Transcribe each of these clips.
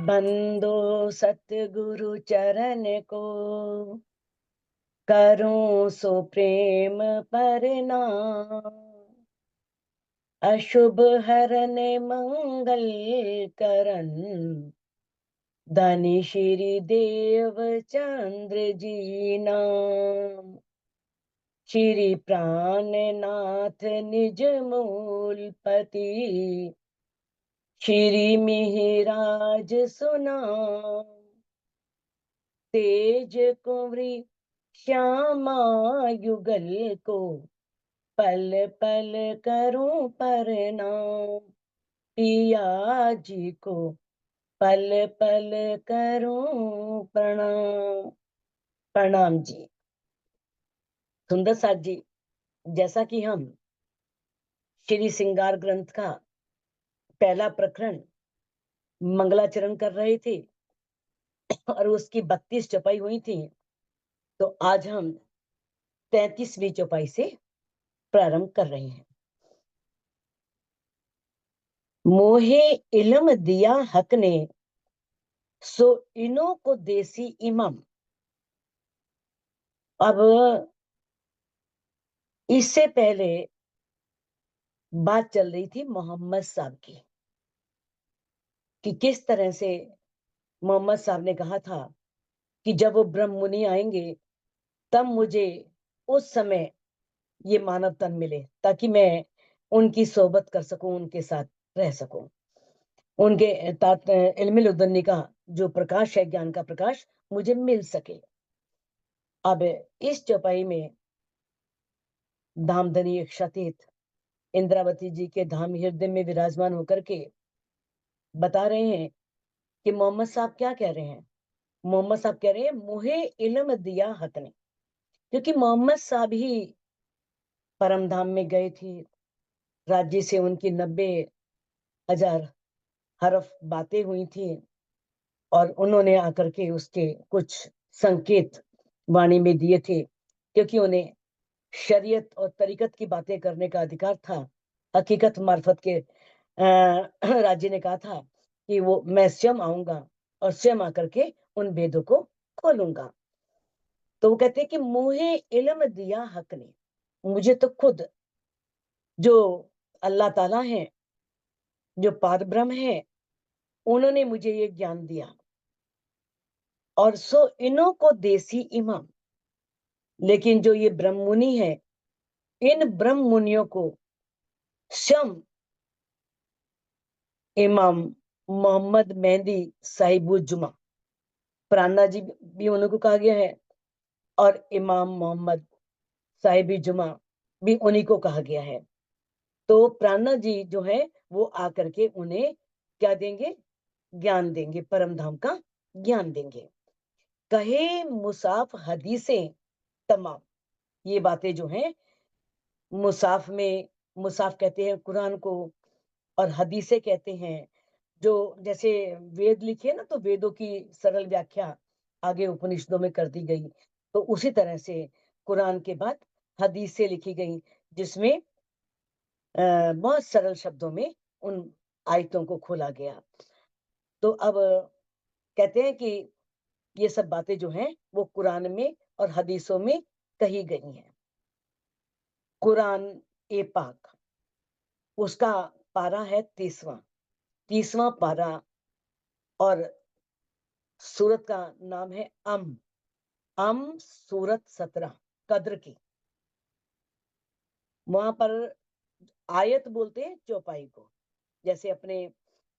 बंदो सतगुरु चरण को, करूं सो प्रेम परनाम। अशुभ हरन मंगल करन, धनी श्री देव चंद्र जी नाम। श्री प्राणनाथ निज मूलपति, श्री मिहिराज सुनाम। तेज कुंवरी श्यामा युगल को, पल पल करूं प्रणाम। पिया जी को पल पल करूं प्रणाम। प्रणाम जी। सुंदर साथ जी, जैसा कि हम श्री श्रृंगार ग्रंथ का पहला प्रकरण मंगलाचरण कर रहे थे और उसकी 32 चौपाई हुई थी, तो आज हम 33वीं चौपाई से प्रारंभ कर रहे हैं। मोहे इल्म दिया हक ने, सो इनो को देसी इमाम। अब इससे पहले बात चल रही थी मोहम्मद साहब की, कि किस तरह से मोहम्मद साहब ने कहा था कि जब वो ब्रह्म मुनि आएंगे तब मुझे उस समय ये मानव तन मिले, ताकि मैं उनकी सोबत कर सकूं, उनके साथ रह सकूं। उनके इल्मुल लदुन्नी का जो प्रकाश है, ज्ञान का प्रकाश, मुझे मिल सके। अब इस चौपाई में धामधनी क्षतीत इंद्रावती जी के धाम हृदय में विराजमान होकर के बता रहे हैं कि मोहम्मद साहब क्या कह रहे हैं। मोहम्मद साहब कह रहे हैं, मुहे इल्म दिया हक ने, क्योंकि मोहम्मद साहब ही परम धाम में गए थे। राज्य से उनकी 90,000 हरफ बातें हुई थी और उन्होंने आकर के उसके कुछ संकेत वाणी में दिए थे, क्योंकि उन्हें शरीयत और तरीकत की बातें करने का अधिकार था। हकीकत मार्फत के राज्य ने कहा था कि वो मैं स्वयं आऊंगा और स्वयं आकर के उन भेदों को खोलूंगा। तो वो कहते हैं कि मुझे इल्म दिया हक ने, मुझे तो खुद जो अल्लाह ताला है, जो पार ब्रह्म है, उन्होंने मुझे ये ज्ञान दिया। और सो इन्हों को देसी इमाम, लेकिन जो ये ब्रह्म मुनि है, इन ब्रह्म मुनियों को स्वयं इमाम मोहम्मद मेहंदी साहिबुज्जुमा प्राणा जी भी उनको कहा गया है, और इमाम मोहम्मद साहिब जुमा भी उन्हीं को कहा गया है। तो प्राणा जी जो है वो आकर के उन्हें क्या देंगे? ज्ञान देंगे, परम धाम का ज्ञान देंगे। कहे मुसाफ हदीसें तमाम, ये बातें जो हैं मुसाफ में, मुसाफ कहते हैं कुरान को, और हदीसें कहते हैं जो जैसे वेद लिखे ना, तो वेदों की सरल व्याख्या आगे उपनिषदों में कर दी गई। तो उसी तरह से कुरान के बाद हदीसें लिखी गई, जिसमें बहुत सरल शब्दों में उन आयतों को खोला गया। तो अब कहते हैं कि ये सब बातें जो हैं वो कुरान में और हदीसों में कही गई हैं। कुरान ए पाक, उसका पारा है 30वां पारा, और सूरत का नाम है सूरत 17 कद्र की। वहां पर आयत बोलते हैं चौपाई को, जैसे अपने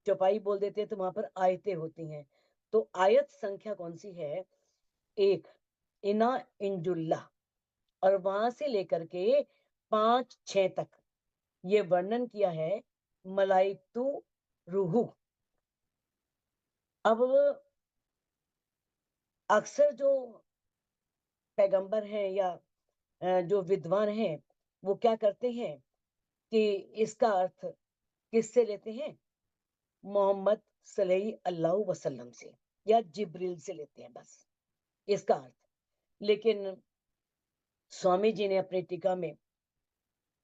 चौपाई बोल देते हैं तो वहां पर आयतें होती हैं। तो आयत संख्या कौन सी है? 1 इना इंजुल्ला, और वहां से लेकर के 5-6 तक ये वर्णन किया है मलाइकतु रूहु। अब अक्सर जो पैगंबर हैं या जो विद्वान हैं, वो क्या करते हैं कि इसका अर्थ किससे लेते हैं? मोहम्मद सल्लल्लाहु अलैहि वसल्लम से या जिब्रील से लेते हैं, बस इसका अर्थ। लेकिन स्वामी जी ने अपनी टीका में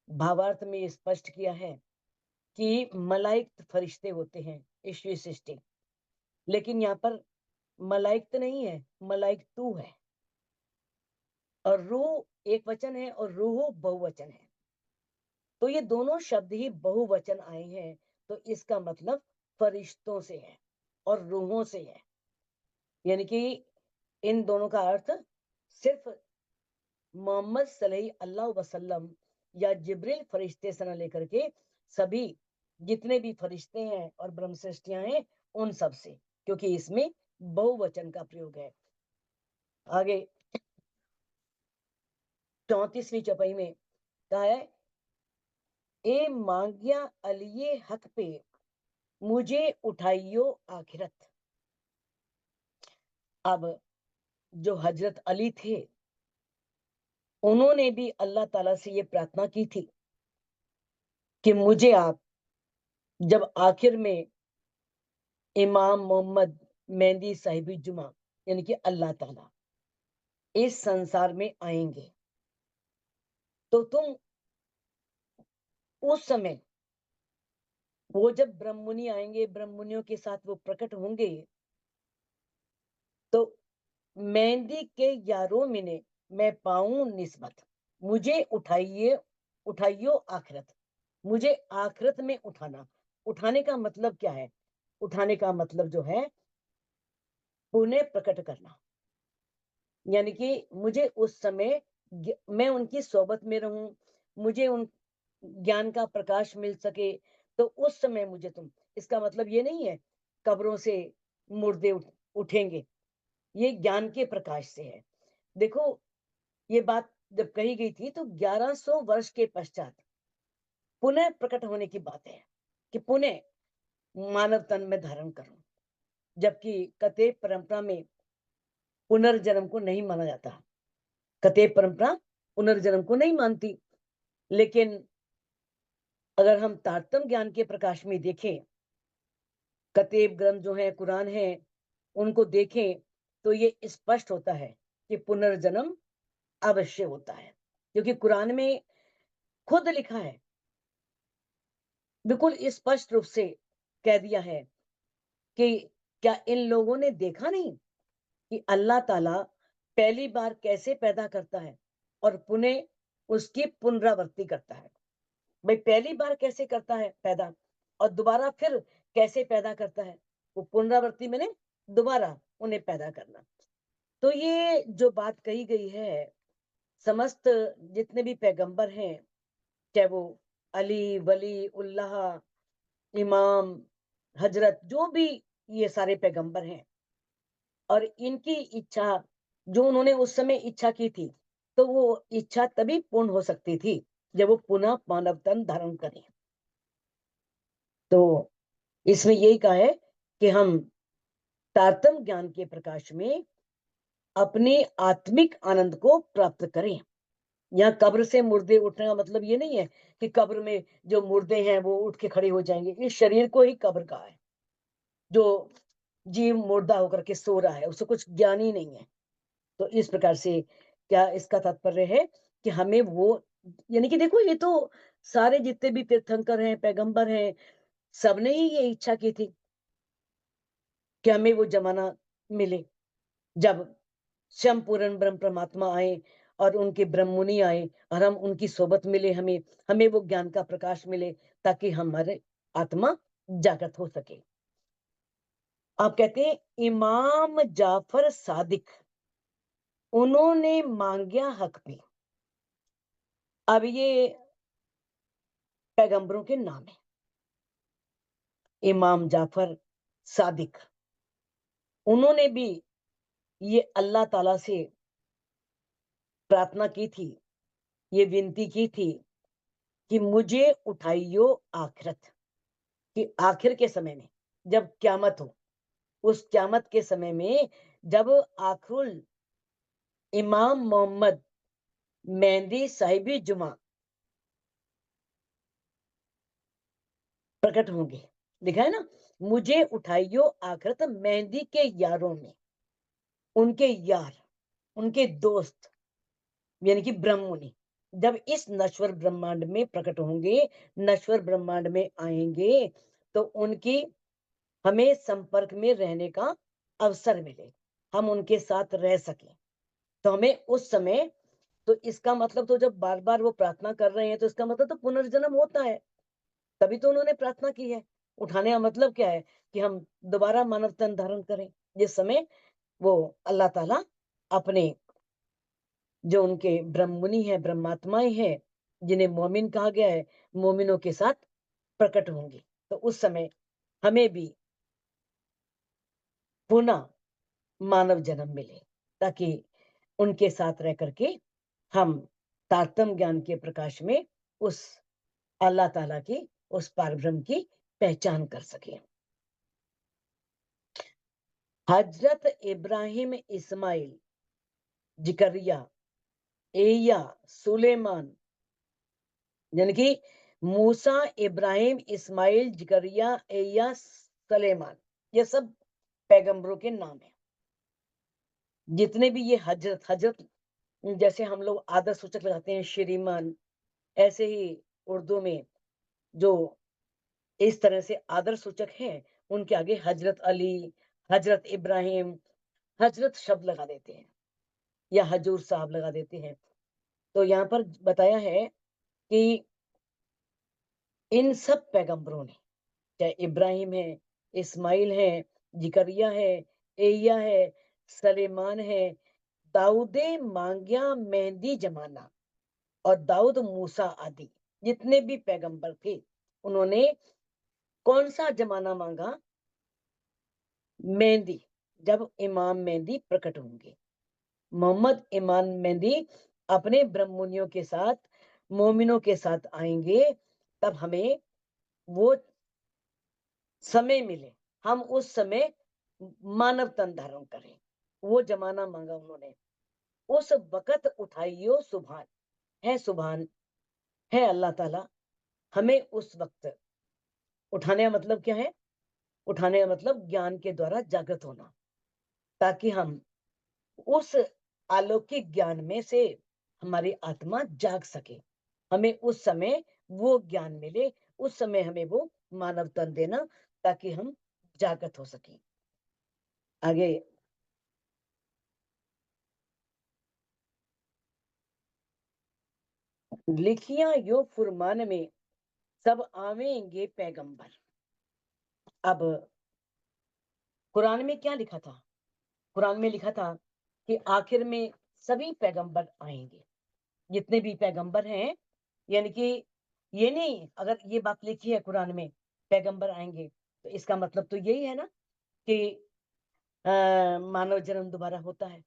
भावार्थ में स्पष्ट किया है कि मलाइक फरिश्ते होते हैं ईश्वरीय सृष्टि, लेकिन यहाँ पर मलाइक तो नहीं है, मलाइक तू है, और रूह एक वचन है और रूह बहुवचन है। तो ये दोनों शब्द ही बहुवचन आए हैं, तो इसका मतलब फरिश्तों से है और रूहों से है। यानी कि इन दोनों का अर्थ सिर्फ मोहम्मद सल्लल्लाहु अलैहि वसल्लम या जिब्रील फरिश्ते से न लेकर के सभी जितने भी फरिश्ते हैं और ब्रह्म सृष्टियां हैं उन सब से, क्योंकि इसमें बहुवचन का प्रयोग है। आगे 34वीं चौपाई में कहा है, ए मांगिया अलिये हक पे मुझे उठाइयो आखिरत। अब जो हजरत अली थे उन्होंने भी अल्लाह ताला से ये प्रार्थना की थी कि मुझे आप जब आखिर में इमाम मोहम्मद मेहंदी साहिबी जुमा यानी कि अल्लाह ताला इस संसार में आएंगे तो तुम उस समय वो जब ब्रह्ममुनि आएंगे, ब्रह्ममुनियों के साथ वो प्रकट होंगे, तो मेहंदी के यारों में ने मैं पाऊं निस्बत, मुझे उठाइयो आखिरत, मुझे आखिरत में उठाना। उठाने का मतलब क्या है? उठाने का मतलब जो है पुनः प्रकट करना, यानी कि मुझे उस समय मैं उनकी सोबत में रहूं, मुझे उन ज्ञान का प्रकाश मिल सके, तो उस समय मुझे तुम, इसका मतलब ये नहीं है कब्रों से मुर्दे उठेंगे, ये ज्ञान के प्रकाश से है। देखो ये बात जब कही गई थी तो 1100 वर्ष के पश्चात पुनः प्रकट होने की बात है कि पुनः मानव तन में धारण करूं, जबकि कते परंपरा में पुनर्जन्म को नहीं माना जाता। कते परंपरा पुनर्जन्म को नहीं मानती, लेकिन अगर हम तारतम्य ज्ञान के प्रकाश में देखें, कतेब ग्रंथ जो है, कुरान है, उनको देखें तो ये स्पष्ट होता है कि पुनर्जन्म अवश्य होता है, क्योंकि कुरान में खुद लिखा है, बिल्कुल स्पष्ट रूप से कह दिया है कि क्या इन लोगों ने देखा नहीं कि अल्लाह ताला पहली बार कैसे पैदा करता है और पुनः उसकी पुनरावृत्ति करता है। भाई पहली बार कैसे करता है पैदा, और दोबारा फिर कैसे पैदा करता है, वो पुनरावृत्ति मैंने दोबारा उन्हें पैदा करना। तो ये जो बात कही गई है, समस्त जितने भी पैगंबर हैं, चाहे वो अली, वली उल्लाह, इमाम, हजरत, जो भी ये सारे पैगंबर हैं, और इनकी इच्छा जो उन्होंने उस समय इच्छा की थी, तो वो इच्छा तभी पूर्ण हो सकती थी जब वो पुनः मानव तन धारण करें। तो इसमें यही कहा है कि हम तारतम्य ज्ञान के प्रकाश में अपने आत्मिक आनंद को प्राप्त करें। यहाँ कब्र से मुर्दे उठने का मतलब ये नहीं है कि कब्र में जो मुर्दे हैं वो उठ के खड़े हो जाएंगे, इस शरीर को ही कब्र कहा है। जो जीव मुर्दा होकर के सो रहा है उसे कुछ ज्ञान ही नहीं है। तो इस प्रकार से क्या इसका तात्पर्य है कि हमें वो, यानी कि देखो ये तो सारे जितने भी तीर्थंकर हैं, पैगंबर हैं, सबने ही ये इच्छा की थी कि हमें वो जमाना मिले जब स्वयं पूर्ण ब्रह्म परमात्मा आए और उनके ब्रह्ममुनि आए और हम उनकी सोबत मिले, हमें हमें वो ज्ञान का प्रकाश मिले ताकि हमारे आत्मा जागृत हो सके। आप कहते हैं इमाम जाफर सादिक, उन्होंने मांगिया हक पे। अब ये पैगंबरों के नाम है, इमाम जाफर सादिक, उन्होंने भी ये अल्लाह ताला से प्रार्थना की थी, ये विनती की थी कि मुझे उठाइयो आखिरत, कि आखिर के समय में जब क्यामत हो, उस क्यामत के समय में जब आखिरुल इमाम मोहम्मद मेहंदी साहिबी जुमा प्रकट होंगे, लिखा है ना, मुझे उठाइयो आखिरत मेहंदी के यारों में, उनके यार, उनके दोस्त यानी कि ब्रह्म मुनि जब इस नश्वर ब्रह्मांड में प्रकट होंगे, नश्वर ब्रह्मांड में आएंगे, तो उनकी हमें संपर्क में रहने का अवसर मिले, हम उनके साथ रह सकें। तो हमें उस समय, तो इसका मतलब तो जब बार बार वो प्रार्थना कर रहे हैं तो इसका मतलब तो पुनर्जन्म होता है, तभी तो उन्होंने प्रार्थना की है। उठाने का मतलब क्या है कि हम दोबारा मानव तन धारण करें, जिस समय वो अल्लाह ताला अपने जो उनके ब्रह्म मुनि हैं, ब्रह्मात्माएं हैं, जिन्हें मोमिन कहा गया है, मोमिनों के साथ प्रकट होंगे। तो उस समय हमें भी पुनः मानव जन्म मिले, ताकि उनके साथ रह करके हम तारतम ज्ञान के प्रकाश में उस अल्लाह ताला की, उस पारब्रह्म की पहचान कर सके। हजरत इब्राहिम इस्माइल जिकरिया एया सुलेमान, यानी कि मूसा इब्राहिम इस्माइल जिकरिया एया सलेमान, ये सब पैगंबरों के नाम है। जितने भी ये हजरत हजरत, जैसे हम लोग आदर सूचक लगाते हैं श्रीमान, ऐसे ही उर्दू में जो इस तरह से आदर सूचक हैं, उनके आगे हजरत अली, हजरत इब्राहिम, हजरत शब्द लगा देते हैं या हजूर साहब लगा देते हैं। तो यहाँ पर बताया है कि इन सब पैगंबरों ने, चाहे इब्राहिम है, इस्माइल है, जिकरिया है, एया है, सलेमान है, दाऊदे मांग्या मेहंदी जमाना और दाऊद मूसा आदि, जितने भी पैगंबर थे, उन्होंने कौन सा जमाना मांगा? मेहंदी, जब इमाम मेहंदी प्रकट होंगे। मोहम्मद इमाम मेहंदी अपने ब्रह्ममुनियों के साथ, मोमिनों के साथ आएंगे, तब हमें वो समय मिले, हम उस समय मानव तन धारण करें। वो जमाना मांगा उन्होंने। उस वक़्त उठाइयो सुभान, है सुभान, है अल्लाह ताला, हमें उस वक़्त उठाने का मतलब क्या है? उठाने का मतलब ज्ञान के द्वारा जागृत होना, ताकि हम उस अलौकिक ज्ञान में से हमारी आत्मा जाग सके। हमें उस समय वो ज्ञान मिले, उस समय हमें वो मानव तन देना, ताकि हम जागृत हो सकें। आगे लिखिया यो फुरमान में सब आवेंगे पैगंबर। अब कुरान में क्या लिखा था? कुरान में लिखा था कि आखिर में सभी पैगंबर आएंगे, जितने भी पैगंबर हैं, यानी कि ये नहीं, अगर ये बात लिखी है कुरान में पैगंबर आएंगे, तो इसका मतलब तो यही है ना कि मानव जन्म दोबारा होता है।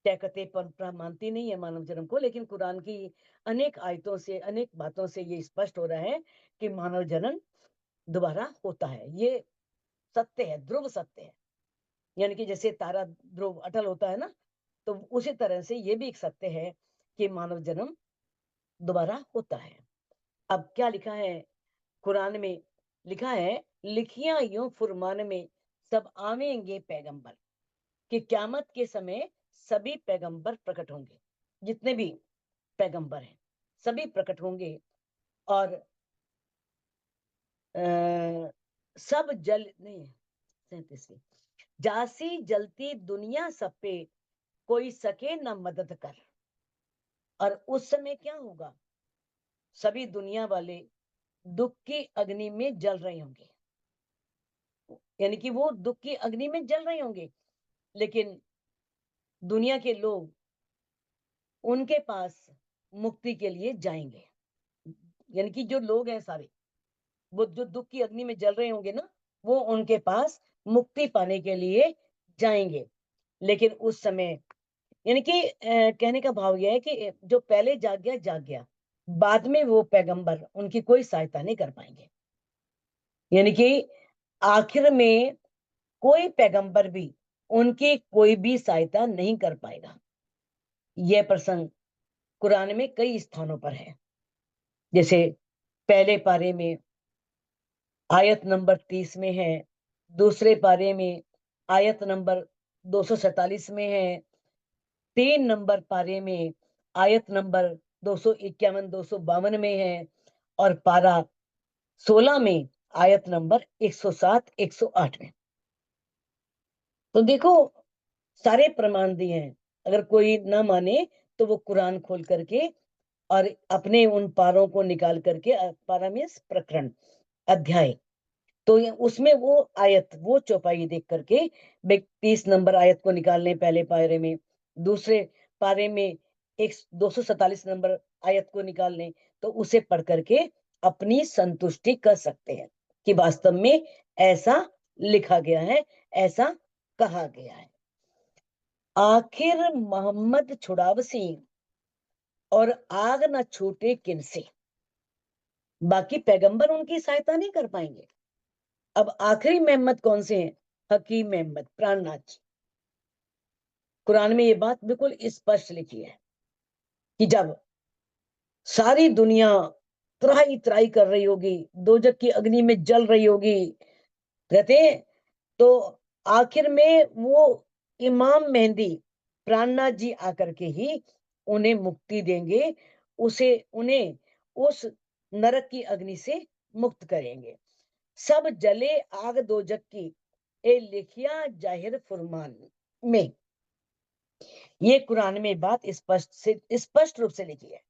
क्या कहते, परंपरा मानती नहीं है मानव जन्म को, लेकिन कुरान की अनेक आयतों से, अनेक बातों से ये स्पष्ट हो रहा है कि मानव जन्म दोबारा होता है। ये सत्य है, ध्रुव सत्य है। यानी कि जैसे तारा ध्रुव अटल होता है ना, तो उसी तरह से ये भी एक सत्य है कि मानव जन्म दोबारा होता है। अब क्या लिखा है कुरान में? लिखा है लिखिया यूं फुरमान में सब आवेंगे पैगंबर, कि क्यामत के समय सभी पैगंबर प्रकट होंगे, जितने भी पैगंबर हैं सभी प्रकट होंगे। और सब जल नहीं, 37वीं, जासी जलती दुनिया सब पे कोई सके न मदद कर। और उस समय क्या होगा? सभी दुनिया वाले दुख की अग्नि में जल रहे होंगे, यानी कि वो दुख की अग्नि में जल रहे होंगे, लेकिन दुनिया के लोग उनके पास मुक्ति के लिए जाएंगे। यानी कि जो लोग हैं सारे, वो जो दुख की अग्नि में जल रहे होंगे ना, वो उनके पास मुक्ति पाने के लिए जाएंगे। लेकिन उस समय, यानी कि कहने का भाव यह है कि जो पहले जाग गया, बाद में वो पैगंबर उनकी कोई सहायता नहीं कर पाएंगे। यानी कि आखिर में कोई पैगंबर भी उनकी कोई भी सहायता नहीं कर पाएगा। यह प्रसंग कुरान में कई स्थानों पर है। जैसे पहले पारे में आयत नंबर 30 में है, दूसरे पारे में आयत नंबर 247 में है, 3 नंबर पारे में आयत नंबर 251 252 में है, और पारा 16 में आयत नंबर 107 108 में। तो देखो, सारे प्रमाण दिए हैं। अगर कोई ना माने तो वो कुरान खोल करके और अपने उन पारों को निकाल करके, पारा मीन्स प्रकरण, अध्याय, तो उसमें वो आयत, वो चौपाई देख करके 30 नंबर आयत को निकाल लें पहले पारे में, दूसरे पारे में 247 नंबर आयत को निकाल लें, तो उसे पढ़ करके अपनी संतुष्टि कर सकते हैं कि वास्तव में ऐसा लिखा गया है, ऐसा कहा गया है। आखिर मोहम्मद छुड़ावसी और आग न छूटे किनसे, बाकी पैगंबर उनकी सहायता नहीं कर पाएंगे। अब आखिरी मोहम्मद कौन से हैं? हकीम मोहम्मद, प्राणनाथ। कुरान में ये बात बिल्कुल स्पष्ट लिखी है कि जब सारी दुनिया त्राही त्राही कर रही होगी, दोजक की अग्नि में जल रही होगी, कहते हैं, तो आखिर में वो इमाम मेहंदी प्राणनाथ जी आकर के ही उन्हें मुक्ति देंगे, उसे उन्हें उस नरक की अग्नि से मुक्त करेंगे। सब जले आग दोजक की, ए लिखिया जाहिर फुरमान में। ये कुरान में बात स्पष्ट रूप से लिखी है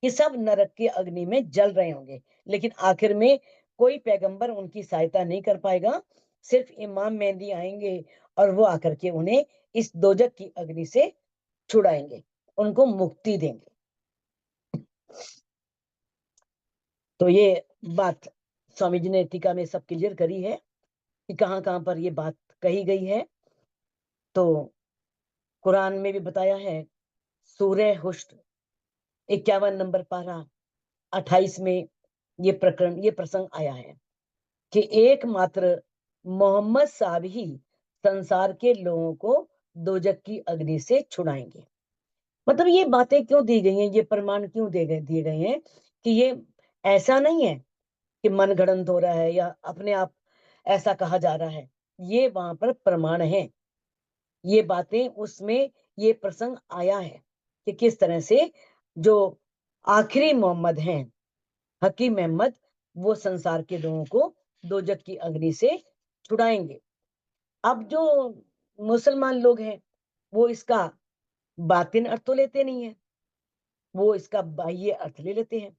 कि सब नरक की अग्नि में जल रहे होंगे, लेकिन आखिर में कोई पैगंबर उनकी सहायता नहीं कर पाएगा। सिर्फ इमाम मेहंदी आएंगे और वो आकर के उन्हें इस दोजक की अग्नि से छुड़ाएंगे, उनको मुक्ति देंगे। तो ये बात स्वामी जी ने टीका में सब क्लियर करी है कि कहां कहां पर ये बात कही गई है। तो कुरान में भी बताया है, सूरह हुश्र 51 नंबर पारा 28 में ये प्रकरण, ये प्रसंग आया है कि एकमात्र मोहम्मद साहब ही संसार के लोगों को दोजक की अग्नि से छुड़ाएंगे। मतलब ये बातें क्यों दी गई हैं, ये प्रमाण क्यों दिए गए हैं कि ये ऐसा नहीं है कि मन गढ़ंत हो रहा है या अपने आप ऐसा कहा जा रहा है। ये वहां पर प्रमाण है, ये बातें उसमें, ये प्रसंग आया है कि किस तरह से जो आखिरी मोहम्मद हैं, हकीम मोहम्मद, वो संसार के लोगों को दोजक की अग्नि से छुड़ाएंगे। अब जो मुसलमान लोग हैं, वो इसका बातिन अर्थ तो लेते नहीं है, वो इसका बाह्य अर्थ ले लेते हैं,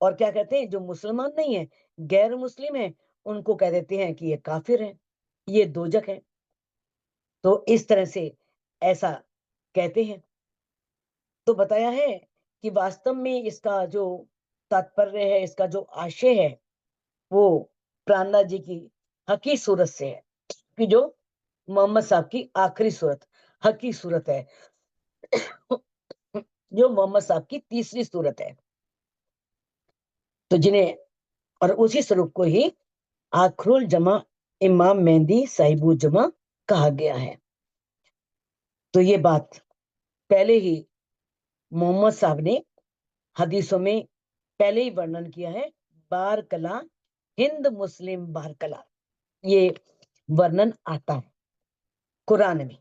और क्या कहते हैं, जो मुसलमान नहीं है, गैर मुस्लिम है, उनको कह देते हैं कि ये काफिर है, ये दोजक है। तो इस तरह से ऐसा कहते हैं। तो बताया है कि वास्तव में इसका जो तात्पर्य है, इसका जो आशय है, वो प्राणनाथ जी की हकी सूरत से है कि जो मोहम्मद साहब की आखिरी सूरत हकी सूरत है, जो मोहम्मद साहब की तीसरी सूरत है। तो जिन्हें, और उसी स्वरूप को ही आखरुल जमा इमाम मेहंदी साहिबु जमा कहा गया है। तो ये बात पहले ही मोहम्मद साहब ने हदीसों में पहले ही वर्णन किया है। बार कला, हिंद मुस्लिम बार कला, ये वर्णन आता है कुरान में।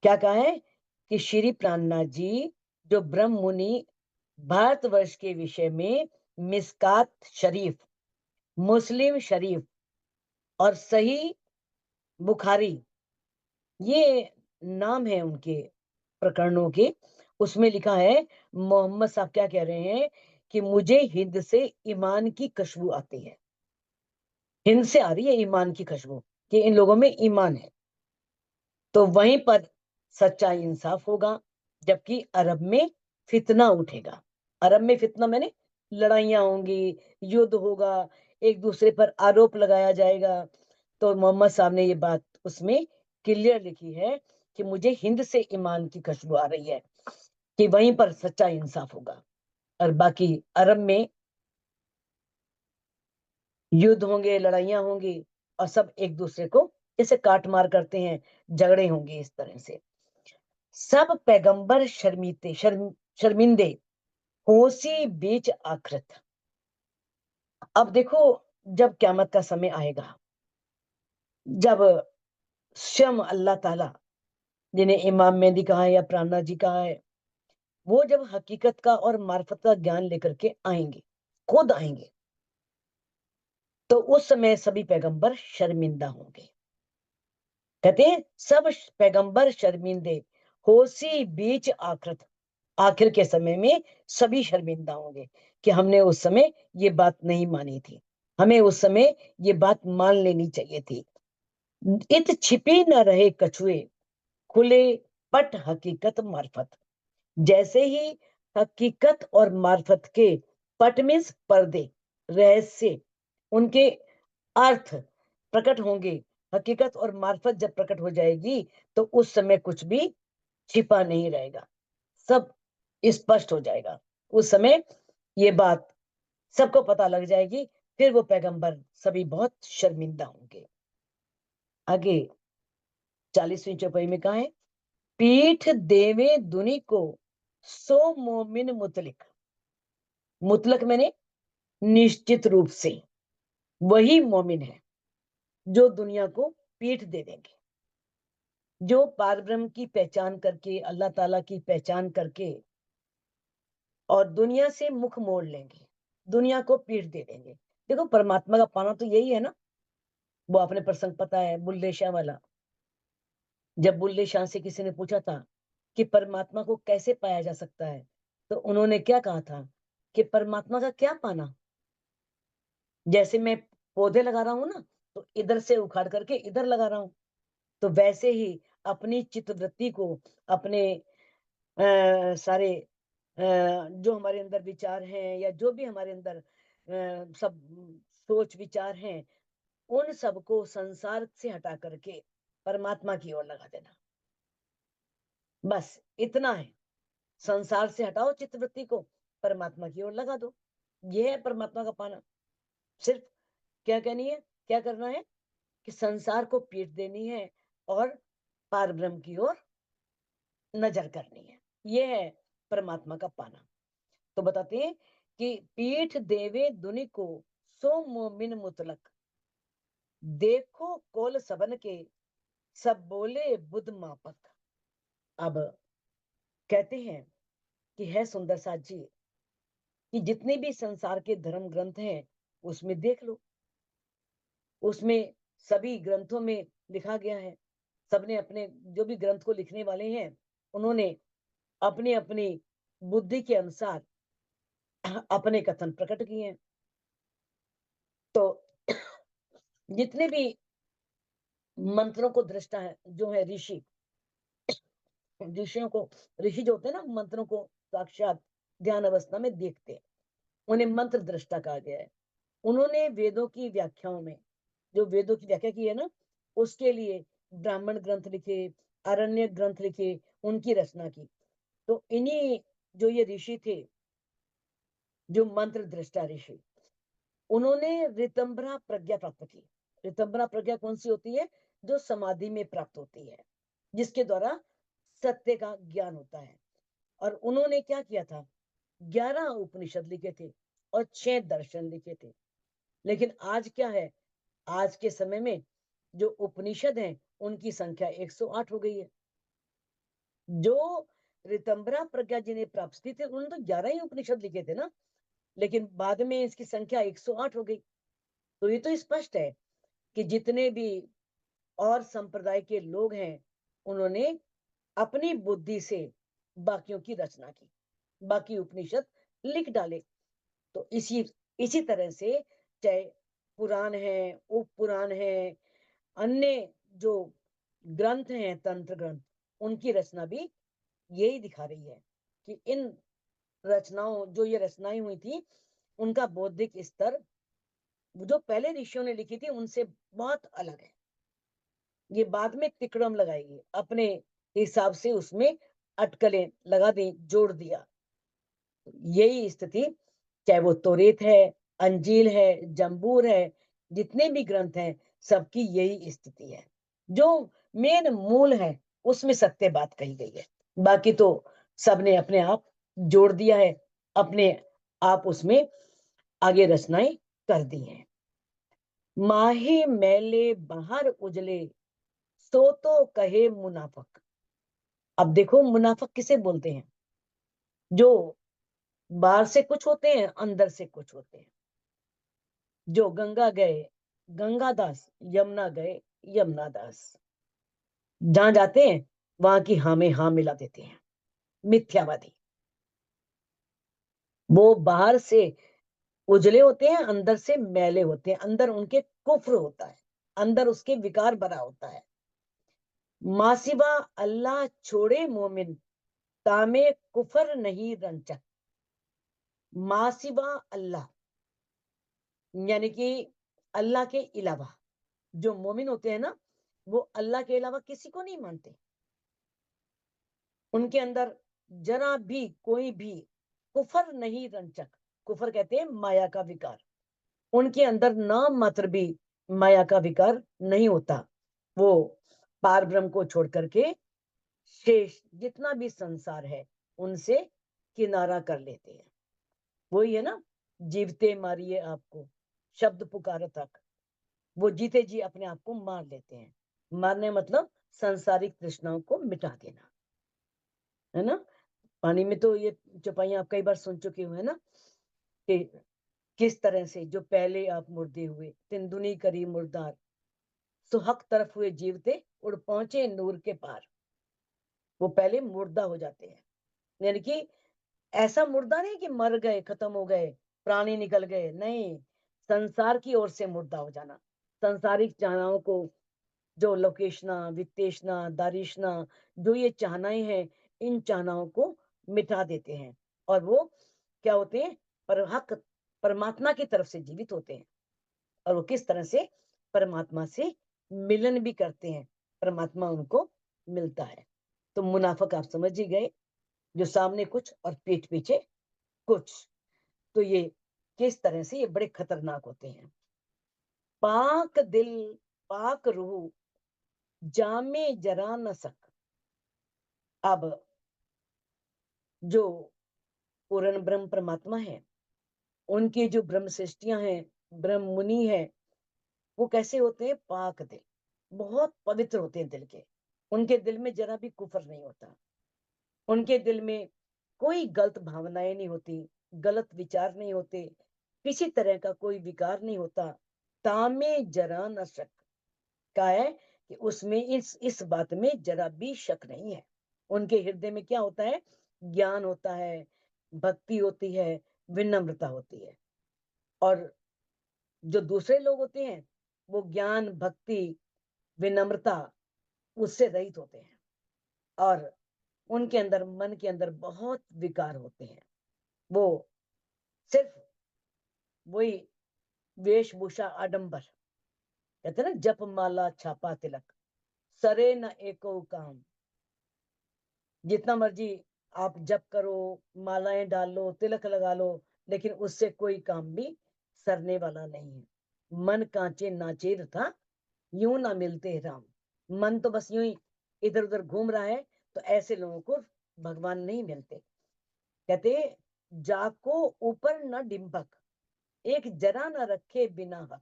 क्या कहा है कि श्री प्राणनाथ जी जो ब्रह्म मुनि भारतवर्ष के विषय में मिस्कात शरीफ, मुस्लिम शरीफ और सही बुखारी, ये नाम है उनके प्रकरणों के, उसमें लिखा है, मोहम्मद साहब क्या कह रहे हैं कि मुझे हिंद से ईमान की खुशबू आती है, हिंद से आ रही है ईमान की खुशबू, कि इन लोगों में ईमान है। तो वहीं पर सच्चा इंसाफ होगा, जबकि अरब में फितना उठेगा। अरब में फितना मैंने लड़ाइयां होंगी, युद्ध होगा, एक दूसरे पर आरोप लगाया जाएगा। तो मोहम्मद साहब ने ये बात उसमें क्लियर लिखी है कि मुझे हिंद से ईमान की खुशबू आ रही है, कि वहीं पर सच्चा इंसाफ होगा, और बाकी अरब में युद्ध होंगे, लड़ाइयां होंगी, और सब एक दूसरे को जैसे काट मार करते हैं, झगड़े होंगे इस तरह से। सब पैगंबर शर्मिंदे होसी बीच आखिरत। अब देखो, जब क्यामत का समय आएगा, जब स्वयं अल्लाह ताला, जिन्हें इमाम मेहदी कहा है या प्राणनाथ जी कहा है, वो जब हकीकत का और मार्फत का ज्ञान लेकर के आएंगे, खुद आएंगे, तो उस समय सभी पैगंबर शर्मिंदा होंगे। कहते हैं सब पैगंबर शर्मिंदे, होसी बीच आखिरत, आखिर के समय में सभी शर्मिंदा होंगे कि हमने उस समय ये बात नहीं मानी थी, हमें उस समय ये बात मान लेनी चाहिए थी। इत छिपी न रहे कछुए, खुले पट हकीकत मार्फत। जैसे ही हकीकत और मार्फत के पट मीन्स पर्दे, रहस्य, उनके अर्थ प्रकट होंगे, हकीकत और मार्फत जब प्रकट हो जाएगी तो उस समय कुछ भी छिपा नहीं रहेगा, सब स्पष्ट हो जाएगा। उस समय ये बात सबको पता लग जाएगी, फिर वो पैगंबर सभी बहुत शर्मिंदा होंगे। आगे 40वीं चौपाई में कहा है, पीठ देवे दुनि को सो मोमिन मुतलिक। मुतलक मैंने निश्चित रूप से वही मोमिन है जो दुनिया को पीठ दे देंगे, जो पारब्रह्म की पहचान करके, अल्लाह ताला की पहचान करके और दुनिया से मुख मोड़ लेंगे, दुनिया को पीठ दे देंगे। देखो परमात्मा का पाना तो यही है ना। वो आपने प्रसंग पता है बुल्ले शाह वाला, जब बुल्ले शाह से किसी ने पूछा था कि परमात्मा को कैसे पाया जा सकता है, तो उन्होंने क्या कहा था कि परमात्मा का क्या पाना, जैसे मैं पौधे लगा रहा हूं ना, तो इधर से उखाड़ करके इधर लगा रहा हूं, तो वैसे ही अपनी चित्तवृत्ति को, अपने सारे जो हमारे अंदर विचार हैं या जो भी हमारे अंदर सब सोच विचार हैं, उन सबको संसार से हटा करके परमात्मा की ओर लगा देना, बस इतना है। संसार से हटाओ चित्तवृत्ति को, परमात्मा की ओर लगा दो, ये है परमात्मा का पाना। सिर्फ क्या कहनी है, क्या करना है कि संसार को पीठ देनी है और पारब्रह्म की ओर नजर करनी है, ये है परमात्मा का पाना। तो बताते हैं कि पीठ देवे दुनि को सो मोमिन मुतलक, देखो कोल सबन के सब बोले बुद्ध मापक। अब कहते हैं कि है सुंदर साथ जी कि जितने भी संसार के धर्म ग्रंथ हैं उसमें देख लो, उसमें सभी ग्रंथों में लिखा गया है, सबने अपने जो भी ग्रंथ को लिखने वाले हैं उन्होंने अपनी अपनी बुद्धि के अनुसार अपने कथन प्रकट किए हैं। तो जितने भी मंत्रों को दृष्टा है जो है ऋषि, ऋषियों को, ऋषि जो होते हैं ना मंत्रों को साक्षात ध्यान अवस्था में देखते हैं, उन्हें मंत्र दृष्टा कहा गया है। उन्होंने वेदों की व्याख्याओं में, जो वेदों की व्याख्या की है ना, उसके लिए ब्राह्मण ग्रंथ लिखे, अरण्य ग्रंथ लिखे, उनकी रचना की। तो इन्हीं जो ये ऋषि थे, जो मंत्र दृष्टा ऋषि, उन्होंने ऋतंभरा प्रज्ञा प्राप्त की। ऋतंभरा प्रज्ञा कौन सी होती है, जो समाधि में प्राप्त होती है, जिसके द्वारा सत्य का ज्ञान होता है। और उन्होंने क्या किया था, 11 उपनिषद लिखे थे और 6 दर्शन लिखे थे। लेकिन आज क्या है, आज के समय में जो उपनिषद हैं उनकी संख्या 108 हो गई है। जो ऋतंभरा प्रज्ञा जिन्हें प्राप्त थे उन्होंने तो 11 ही उपनिषद लिखे थे ना, लेकिन बाद में इसकी संख्या 108 हो गई। तो ये तो स्पष्ट है कि जितने भी और संप्रदाय के लोग हैं उन्होंने अपनी बुद्धि से बाकियों की रचना की, बाकी उपनिषद लिख डाले। तो इसी तरह से चाहे पुराण है, उप पुराण है, अन्य जो ग्रंथ हैं तंत्र ग्रंथ, उनकी रचना भी यही दिखा रही है कि इन रचनाओं, जो ये रचनाएं हुई थी, उनका बौद्धिक स्तर जो पहले ऋषियों ने लिखी थी उनसे बहुत अलग है। ये बाद में तिकड़म लगाएगी, अपने हिसाब से उसमें अटकलें लगा दी, जोड़ दिया। यही स्थिति, चाहे वो तोरेत है, अंजील है, जंबूर है, जितने भी ग्रंथ हैं सबकी यही स्थिति है। जो मेन मूल है उसमें सत्य बात कही गई है, बाकी तो सबने अपने आप जोड़ दिया है, अपने आप उसमें आगे रचनाएं कर दी हैं। माहे मैले बाहर उजले, सो तो कहे मुनाफक। अब देखो मुनाफक किसे बोलते हैं, जो बाहर से कुछ होते हैं, अंदर से कुछ होते हैं। जो गंगा गए गंगादास, यमुना गए यमुनादास। जहां जाते हैं वहां की हाँ में हाँ मिला देते हैं, मिथ्यावादी। वो बाहर से उजले होते हैं, अंदर से मैले होते हैं, अंदर उनके कुफ्र होता है, अंदर उसके विकार भरा होता है। मासिवा अल्लाह छोड़े मोमिन, तामे कुफर नहीं रंचक। मासिवा अल्लाह यानी कि अल्लाह के अलावा जो मोमिन होते हैं ना, वो अल्लाह के अलावा किसी को नहीं मानते। उनके अंदर जरा भी कोई भी कुफर नहीं रंचक। कुफर कहते हैं माया का विकार। उनके अंदर नाम मात्र भी माया का विकार नहीं होता। वो पार ब्रह्म को छोड़ करके शेष जितना भी संसार है उनसे किनारा कर लेते हैं। वही है ना, जीवते मारिए आपको शब्द पुकार तक। वो जीते जी अपने आप को मार लेते हैं। मारने मतलब सांसारिक तृष्णाओं को मिटा देना, है ना। पानी में तो ये चौपाइयां आप कई बार सुन चुके हो, है ना, कि किस तरह से जो पहले आप मुर्दे हुए तिंदुनी करी मुर्दार, सुहक तरफ हुए जीवते उड़ पहुंचे नूर के पार। वो पहले मुर्दा हो जाते हैं, यानी कि ऐसा मुर्दा नहीं कि मर गए खत्म हो गए प्राणी निकल गए, नहीं। संसार की ओर से मुर्दा हो जाना। संसारिक चाहनाओं को, जो लोकेशना वित्तेषणा दारिशना, जो ये चाहनाएं हैं, इन चाहनाओं को मिटा देते हैं। और वो क्या होते हैं, पर हक परमात्मा की तरफ से जीवित होते हैं। और वो किस तरह से परमात्मा से मिलन भी करते हैं, परमात्मा उनको मिलता है। तो मुनाफिक आप समझ ही गए, जो सामने कुछ और पीठ पीछे कुछ। तो ये किस तरह से ये बड़े खतरनाक होते हैं। पाक दिल पाक रूह जामे जरा न सक। अब जो पूर्ण ब्रह्म परमात्मा है, उनकी जो ब्रह्म सृष्टियां हैं, ब्रह्म मुनि है, वो कैसे होते हैं, पाक दिल, बहुत पवित्र होते हैं दिल के। उनके दिल में जरा भी कुफर नहीं होता। उनके दिल में कोई गलत भावनाएं नहीं होती, गलत विचार नहीं होते, किसी तरह का कोई विकार नहीं होता। तामे जरा न शक का है कि उसमें इस बात में जरा भी शक नहीं है। उनके हृदय में क्या होता है, ज्ञान होता है, भक्ति होती है, विनम्रता होती है। और जो दूसरे लोग होते हैं, वो ज्ञान भक्ति विनम्रता उससे रहित होते हैं। और उनके अंदर, मन के अंदर बहुत विकार होते हैं। वो सिर्फ वही वेशभूषा आडंबर, कहते हैं ना, जप माला छापा तिलक, सरे न एको काम। जितना मर्जी आप जप करो, मालाएं डाल लो, तिलक लगा लो, लेकिन उससे कोई काम भी सरने वाला नहीं है। मन कांचे नाचेर था, यूं ना मिलते राम। मन तो बस यूं ही इधर उधर घूम रहा है, तो ऐसे लोगों को भगवान नहीं मिलते। कहते जाको ऊपर न डिंबक, एक जरा न रखे बिना हक।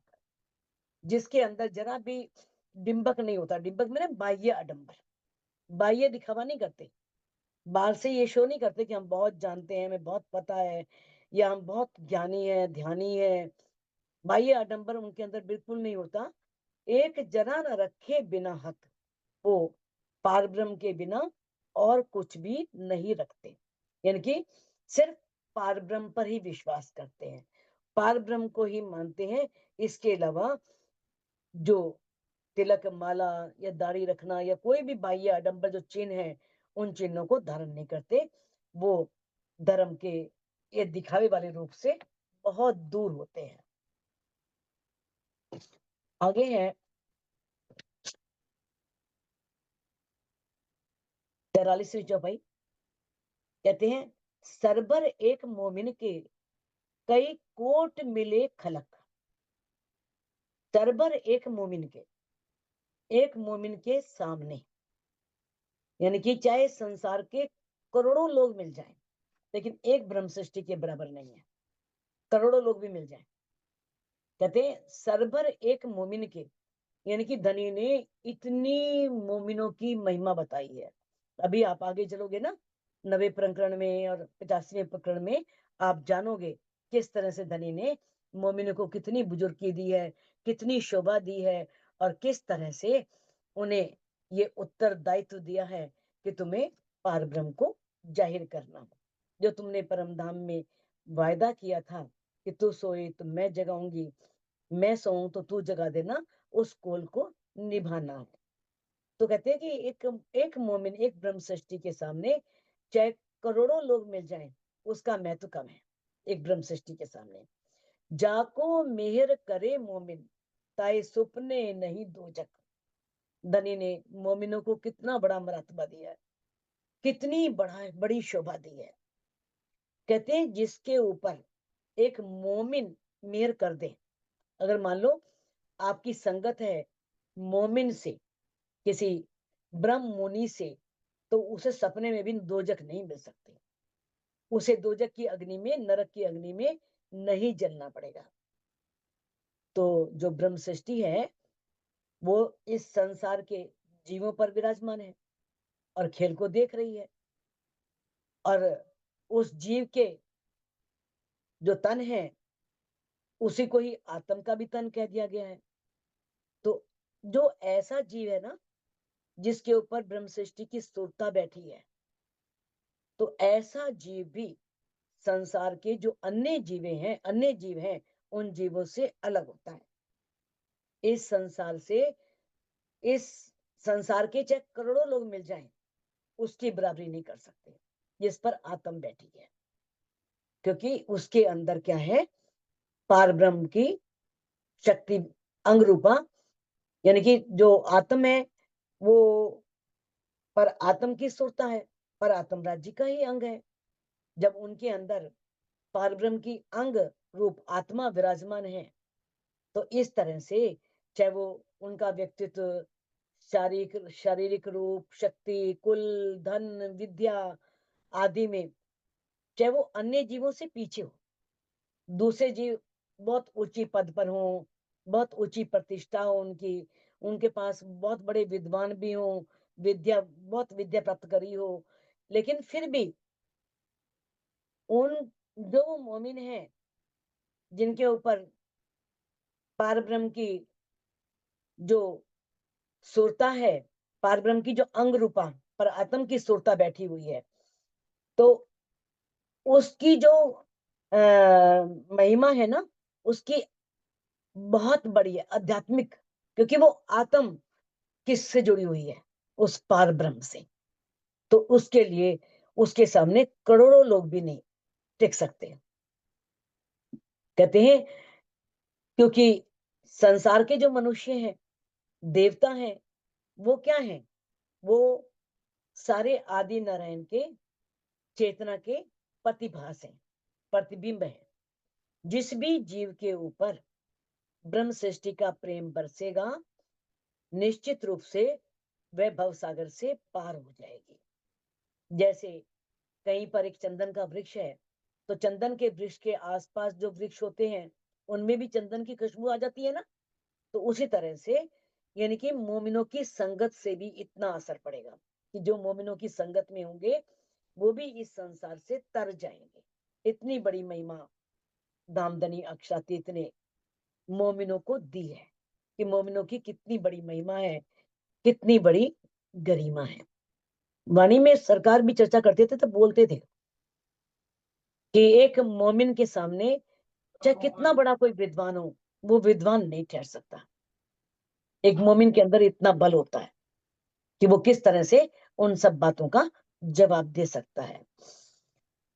जिसके अंदर जरा भी डिंबक नहीं होता, डिंबक में बाह्य आडंबर, बाह्य दिखावा नहीं करते, बाहर से ये शो नहीं करते कि हम बहुत जानते हैं, हमें बहुत पता है, या हम बहुत ज्ञानी है ध्यानी है। बाह्य आडंबर उनके अंदर बिल्कुल नहीं होता। एक जरा न रखे बिना हक, वो पार ब्रह्म के बिना और कुछ भी नहीं रखते, यानी कि सिर्फ पार ब्रह्म पर ही विश्वास करते हैं, पार ब्रह्म को ही मानते हैं। इसके अलावा जो तिलक माला या दाढ़ी रखना या कोई भी बाह्य आडंबर जो चिन्ह है, उन चिन्हों को धारण नहीं करते। वो धर्म के ये दिखावे वाले रूप से बहुत दूर होते हैं। आगे है 43वीं चौपाई। कहते हैं सरबर एक मोमिन के कई कोट मिले खलक। सरबर एक मोमिन के, एक मोमिन के सामने, यानी कि चाहे संसार के करोड़ों लोग मिल जाएं, लेकिन एक ब्रह्म सृष्टि के बराबर नहीं है। करोड़ों लोग भी मिल जाएं। कहते हैं सरभर एक मोमिन के, यानी कि धनी ने इतनी मोमिनों की महिमा बताई है। अभी आप आगे चलोगे ना, 90वें प्रकरण में और 85वें प्रकरण में आप जानोगे किस तरह से धनी ने मोमिनों को कितनी बुजुर्गी दी है, कितनी शोभा दी है, और किस तरह से उन्हें ये उत्तरदायित्व दिया है कि तुम्हें पार ब्रह्म को जाहिर करना, जो तुमने परम धाम में वायदा किया था कि तू सोए तो मैं जगाऊंगी, मैं सोऊं तो तू जगा देना, उस कोल को निभाना है। तो कहते हैं कि एक मोमिन, एक ब्रह्म सृष्टि के सामने चाहे करोड़ों लोग मिल जाएं, उसका महत्व कम है एक ब्रह्म सृष्टि के सामने। जाको मेहर करे मोमिन, ताए सुपने नहीं दोजक। धनी ने मोमिनों को कितना बड़ा मर्तबा दिया है, कितनी बड़ी शोभा दी है। कहते हैं जिसके ऊपर एक मोमिन मेहर कर दे, अगर मान लो आपकी संगत है मोमिन से, किसी ब्रह्म मुनि से, तो उसे सपने में भी दोजक नहीं मिल सकती, उसे दोजक की अग्नि में, नरक की अग्नि में नहीं जलना पड़ेगा। तो जो ब्रह्म सृष्टि है वो इस संसार के जीवों पर विराजमान है और खेल को देख रही है, और उस जीव के जो तन है उसी को ही आत्म का भी तन कह दिया गया है। तो जो ऐसा जीव है ना जिसके ऊपर ब्रह्म सृष्टि की सुरता बैठी है, तो ऐसा जीव भी संसार के जो अन्य जीव हैं उन जीवों से अलग होता है। इस संसार से, इस संसार के चाहे करोड़ों लोग मिल जाएं, उसकी बराबरी नहीं कर सकते जिस पर आत्म बैठी है, क्योंकि उसके अंदर क्या है, पार ब्रह्म की शक्ति अंग रूपा, यानी कि जो आत्म है वो पर आत्म की सुरता है, पर आत्म राज्य का ही अंग है। जब उनके अंदर पार ब्रह्म की अंग रूप आत्मा विराजमान है, तो इस तरह से चाहे वो उनका व्यक्तित्व, शारीरिक रूप, शक्ति, कुल, धन, विद्या आदि में, चाहे वो अन्य जीवों से पीछे हो, दूसरे जीव बहुत ऊंची पद पर हो, बहुत ऊंची प्रतिष्ठा हो उनकी, उनके पास बहुत बड़े विद्वान भी हो, बहुत विद्या प्राप्त करी हो, लेकिन फिर भी उन जो मोमिन है जिनके ऊपर पार ब्रह्म की जो सुरता है, पार ब्रह्म की जो अंग रूपा पर आत्म की सुरता बैठी हुई है, तो उसकी जो महिमा है ना, उसकी बहुत बड़ी है, आध्यात्मिक, क्योंकि वो आत्म किससे जुड़ी हुई है, उस पार ब्रह्म से। तो उसके लिए उसके सामने करोड़ों लोग भी नहीं टिक सकते। कहते हैं क्योंकि संसार के जो मनुष्य हैं, देवता हैं, वो क्या हैं, वो सारे आदि नारायण के चेतना के प्रतिभास हैं, प्रतिबिंब है। जिस भी जीव के ऊपर ब्रह्म सृष्टि का प्रेम बरसेगा, निश्चित रूप से वह भवसागर से पार हो जाएगी। जैसे कहीं पर एक चंदन का वृक्ष है, तो चंदन के वृक्ष के आसपास जो वृक्ष होते हैं उनमें भी चंदन की खुशबू आ जाती है ना। तो उसी तरह से यानी कि मोमिनों की संगत से भी इतना असर पड़ेगा कि जो मोमिनों की संगत में होंगे वो भी इस संसार से तर जाएंगे। इतनी बड़ी महिमा दामदनी अक्षातीत ने मोमिनों को दी है कि मोमिनों की कितनी बड़ी महिमा है, कितनी बड़ी गरिमा है। वाणी में सरकार भी चर्चा करते थे तो बोलते थे कि एक मोमिन के सामने चाहे कितना बड़ा कोई विद्वान हो, वो विद्वान नहीं ठहर सकता। एक मोमिन के अंदर इतना बल होता है कि वो किस तरह से उन सब बातों का जवाब दे सकता है।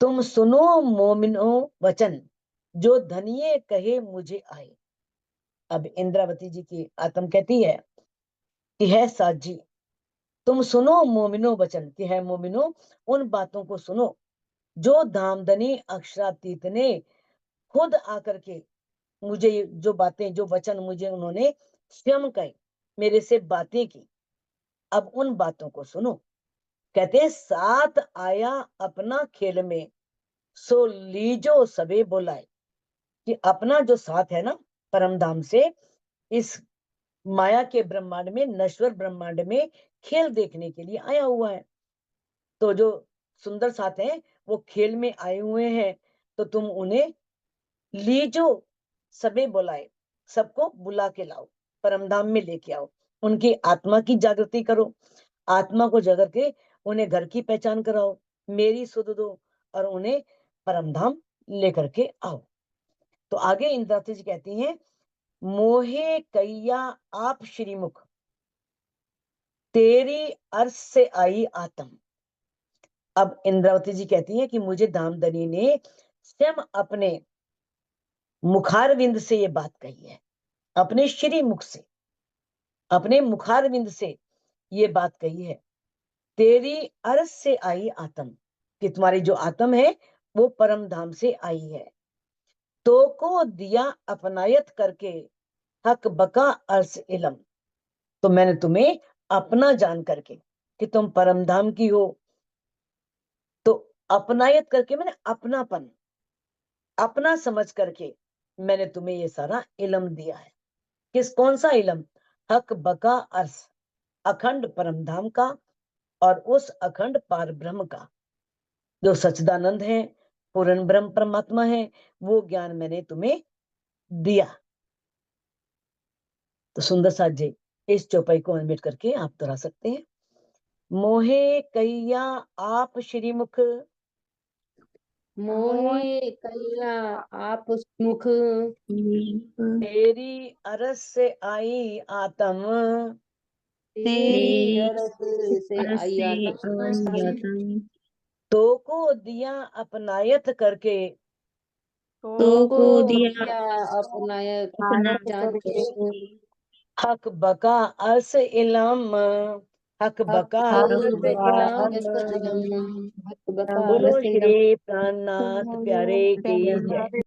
तुम सुनो मोमिनो वचन, जो धनिये कहे मुझे आए। अब इंद्रावती जी की आत्म कहती है कि है साथ जी, तुम सुनो मोमिनो वचन, कि है मोमिनो उन बातों को सुनो जो धामधनी अक्षरातीत ने खुद आकर के मुझे, जो बातें, जो वचन मुझे उन्होंने स्वयं कहे, मेरे से बातें की। अब उन बातों को सुनो। कहते हैं साथ आया अपना खेल में, सो लीजो सबे बोलाए, कि अपना जो साथ है ना परम धाम से, इस माया के ब्रह्मांड में, नश्वर ब्रह्मांड में खेल देखने के लिए आया हुआ है। तो जो सुंदर साथ हैं, वो खेल में आए हुए हैं, तो तुम उन्हें लीजो, सबे बुलाए, सबको बुला के लाओ, परमधाम में लेके आओ, उनकी आत्मा की जागृति करो, आत्मा को जगा के उन्हें घर की पहचान कराओ, मेरी सुध दो और उन्हें परमधाम लेकर के आओ। तो आगे इंद्रावती जी कहती हैं, मोहे कैया आप श्रीमुख, तेरी अर्श से आई आत्म। अब इंद्रावती जी कहती हैं कि मुझे धामधनी ने स्वयं अपने मुखारविंद से ये बात कही है, अपने श्री मुख से, अपने मुखारविंद से ये बात कही है, तेरी अर्श से आई आत्म, कि तुम्हारी जो आत्म है वो परम धाम से आई है। तो को दिया अपनायत करके हक बका अर्श इलम, तो मैंने तुम्हें अपना जान करके कि तुम परम धाम की हो, तो अपनायत करके मैंने अपनापन, अपना समझ करके मैंने तुम्हें ये सारा इलम दिया है। कौन सा इलम? हक बका अर्श, अखंड परमधाम का और उस अखंड पार ब्रह्म का, जो सच्चिदानंद है, पूर्ण ब्रह्म परमात्मा है, वो ज्ञान मैंने तुम्हें दिया। तो सुंदर साथ जी इस चौपाई को अनम्यूट करके आप दोहरा सकते हैं। मोहे कैया आप श्रीमुख, मोहे कैया आप मुख, तेरी अरस से आई आत्म, तेरी अरस से आई आत्म, तो को दिया अपनायत करके, तो को दिया अपनायत जान करके, हक बका अर्श इलम, हक बका अर्श इलम। हक बका बोलो रस इलम। श्री प्राणनाथ प्यारे की जय।